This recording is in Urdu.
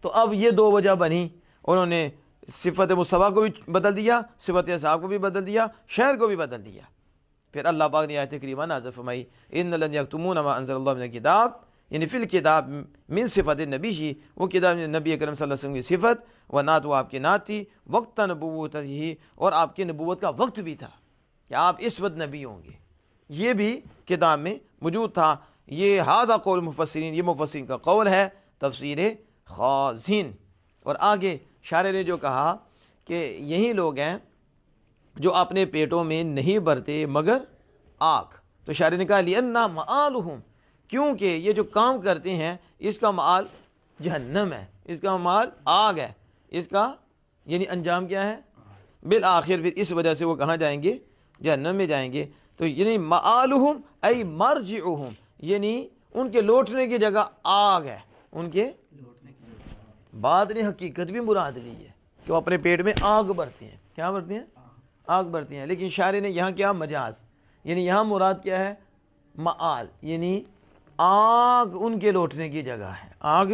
تو اب یہ دو وجہ بنی، انہوں نے صفت مصطفیٰ کو بھی بدل دیا، صفت اصحاب کو بھی بدل دیا، شہر کو بھی بدل دیا۔ پھر اللہ پاک نے آیت کریمہ نازل فرمائی ان الذین یکتمون ما انزل اللہ من الکتاب، یعنی فی الکتاب من صفت النبی جی، وہ کتاب نبی اکرم صلی اللہ علیہ وسلم کی صفت، و نعت، وہ آپ کی نعت تھی، وقت نبوت ہی، اور آپ کی نبوت کا وقت بھی تھا کہ آپ اس وقت نبی ہوں گے، یہ بھی کتاب میں موجود تھا۔ یہ ھذا قول مفسرین، یہ مفسرین کا قول ہے، تفسیر خازن۔ اور آگے شارح نے جو کہا کہ یہی لوگ ہیں جو اپنے پیٹوں میں نہیں بھرتے مگر آگ، تو شارح نے کہا لِأَنَّا مَآلُهُمْ، کیونکہ یہ جو کام کرتے ہیں اس کا مآل جہنم ہے، اس کا مآل آگ ہے، اس کا یعنی انجام کیا ہے؟ بالآخر پھر اس وجہ سے وہ کہاں جائیں گے؟ جہنم میں جائیں گے۔ تو یعنی مآلُهُمْ ای مرجعُهُمْ، یعنی ان کے لوٹنے کی جگہ آگ ہے، ان کے بعد نے حقیقت بھی مراد لی ہے کہ وہ اپنے پیٹ میں آگ بھرتے ہیں۔ کیا بھرتے ہیں؟ آگ بھرتے ہیں۔ لیکن شاعر نے یہاں کیا مجاز، یعنی یہاں مراد کیا ہے؟ مآل، یعنی آگ ان کے لوٹنے کی جگہ ہے، آگ